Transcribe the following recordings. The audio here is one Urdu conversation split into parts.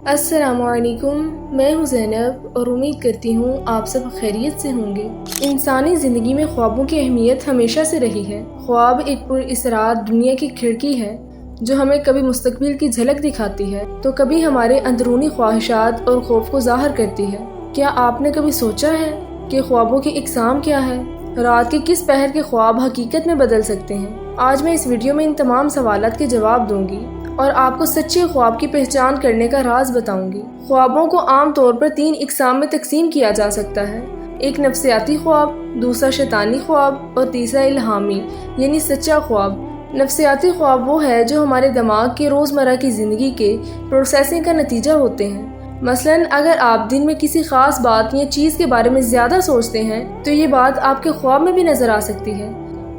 السلام علیکم، میں ہوں زینب اور امید کرتی ہوں آپ سب خیریت سے ہوں گے۔ انسانی زندگی میں خوابوں کی اہمیت ہمیشہ سے رہی ہے۔ خواب ایک پر اسرار دنیا کی کھڑکی ہے جو ہمیں کبھی مستقبل کی جھلک دکھاتی ہے تو کبھی ہمارے اندرونی خواہشات اور خوف کو ظاہر کرتی ہے۔ کیا آپ نے کبھی سوچا ہے کہ خوابوں کی اقسام کیا ہے؟ رات کے کس پہر کے خواب حقیقت میں بدل سکتے ہیں؟ آج میں اس ویڈیو میں ان تمام سوالات کے جواب دوں گی اور آپ کو سچے خواب کی پہچان کرنے کا راز بتاؤں گی۔ خوابوں کو عام طور پر 3 اقسام میں تقسیم کیا جا سکتا ہے۔ ایک نفسیاتی خواب، دوسرا شیطانی خواب اور تیسرا الہامی یعنی سچا خواب۔ نفسیاتی خواب وہ ہے جو ہمارے دماغ کے روزمرہ کی زندگی کے پروسیسنگ کا نتیجہ ہوتے ہیں۔ مثلاً اگر آپ دن میں کسی خاص بات یا چیز کے بارے میں زیادہ سوچتے ہیں تو یہ بات آپ کے خواب میں بھی نظر آ سکتی ہے۔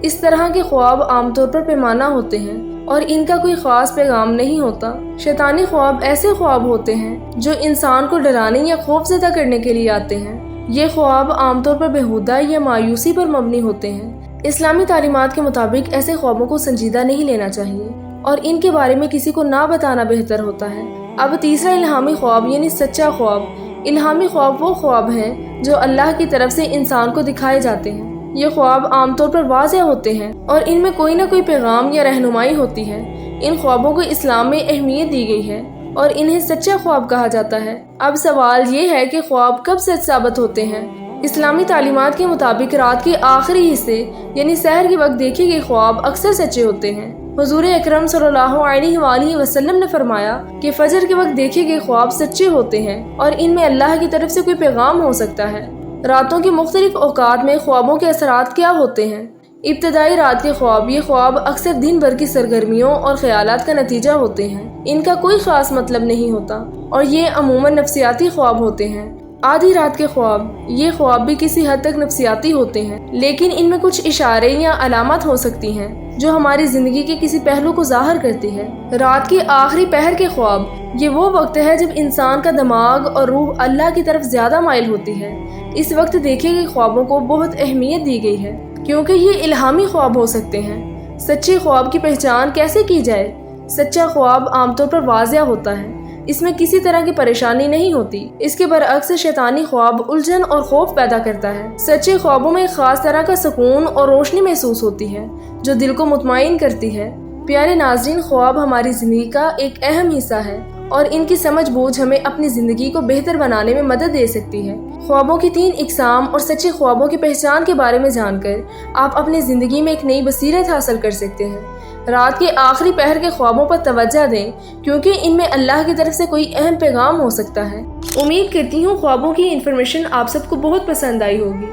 اس طرح کے خواب عام طور پر پیمانہ ہوتے ہیں اور ان کا کوئی خاص پیغام نہیں ہوتا۔ شیطانی خواب ایسے خواب ہوتے ہیں جو انسان کو ڈرانے یا خوف زدہ کرنے کے لیے آتے ہیں۔ یہ خواب عام طور پر بیہودہ یا مایوسی پر مبنی ہوتے ہیں۔ اسلامی تعلیمات کے مطابق ایسے خوابوں کو سنجیدہ نہیں لینا چاہیے اور ان کے بارے میں کسی کو نہ بتانا بہتر ہوتا ہے۔ اب تیسرا الہامی خواب یعنی سچا خواب۔ الہامی خواب وہ خواب ہیں جو اللہ کی طرف سے انسان کو دکھائے جاتے ہیں۔ یہ خواب عام طور پر واضح ہوتے ہیں اور ان میں کوئی نہ کوئی پیغام یا رہنمائی ہوتی ہے۔ ان خوابوں کو اسلام میں اہمیت دی گئی ہے اور انہیں سچا خواب کہا جاتا ہے۔ اب سوال یہ ہے کہ خواب کب سچ ثابت ہوتے ہیں؟ اسلامی تعلیمات کے مطابق رات کے آخری حصے یعنی سحر کے وقت دیکھے گئے خواب اکثر سچے ہوتے ہیں۔ حضور اکرم صلی اللہ علیہ وآلہ وسلم نے فرمایا کہ فجر کے وقت دیکھے گئے خواب سچے ہوتے ہیں اور ان میں اللہ کی طرف سے کوئی پیغام ہو سکتا ہے۔ راتوں کے مختلف اوقات میں خوابوں کے اثرات کیا ہوتے ہیں؟ ابتدائی رات کے خواب۔ یہ خواب اکثر دن بھر کی سرگرمیوں اور خیالات کا نتیجہ ہوتے ہیں۔ ان کا کوئی خاص مطلب نہیں ہوتا اور یہ عموماً نفسیاتی خواب ہوتے ہیں۔ آدھی رات کے خواب۔ یہ خواب بھی کسی حد تک نفسیاتی ہوتے ہیں لیکن ان میں کچھ اشارے یا علامات ہو سکتی ہیں جو ہماری زندگی کے کسی پہلو کو ظاہر کرتی ہے۔ رات کے آخری پہر کے خواب۔ یہ وہ وقت ہے جب انسان کا دماغ اور روح اللہ کی طرف زیادہ مائل ہوتی ہے۔ اس وقت دیکھے گئے خوابوں کو بہت اہمیت دی گئی ہے کیونکہ یہ الہامی خواب ہو سکتے ہیں۔ سچے خواب کی پہچان کیسے کی جائے؟ سچا خواب عام طور پر واضح ہوتا ہے۔ اس میں کسی طرح کی پریشانی نہیں ہوتی۔ اس کے برعکس شیطانی خواب الجھن اور خوف پیدا کرتا ہے۔ سچے خوابوں میں ایک خاص طرح کا سکون اور روشنی محسوس ہوتی ہے جو دل کو مطمئن کرتی ہے۔ پیارے ناظرین، خواب ہماری زندگی کا ایک اہم حصہ ہے اور ان کی سمجھ بوجھ ہمیں اپنی زندگی کو بہتر بنانے میں مدد دے سکتی ہے۔ خوابوں کی 3 اقسام اور سچے خوابوں کی پہچان کے بارے میں جان کر آپ اپنی زندگی میں ایک نئی بصیرت حاصل کر سکتے ہیں۔ رات کے آخری پہر کے خوابوں پر توجہ دیں کیونکہ ان میں اللہ کی طرف سے کوئی اہم پیغام ہو سکتا ہے۔ امید کرتی ہوں خوابوں کی انفارمیشن آپ سب کو بہت پسند آئی ہوگی۔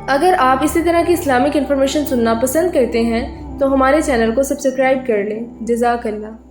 اگر آپ اسی طرح کی اسلامک انفارمیشن سننا پسند کرتے ہیں تو ہمارے چینل کو سبسکرائب کر لیں۔ جزاک اللہ۔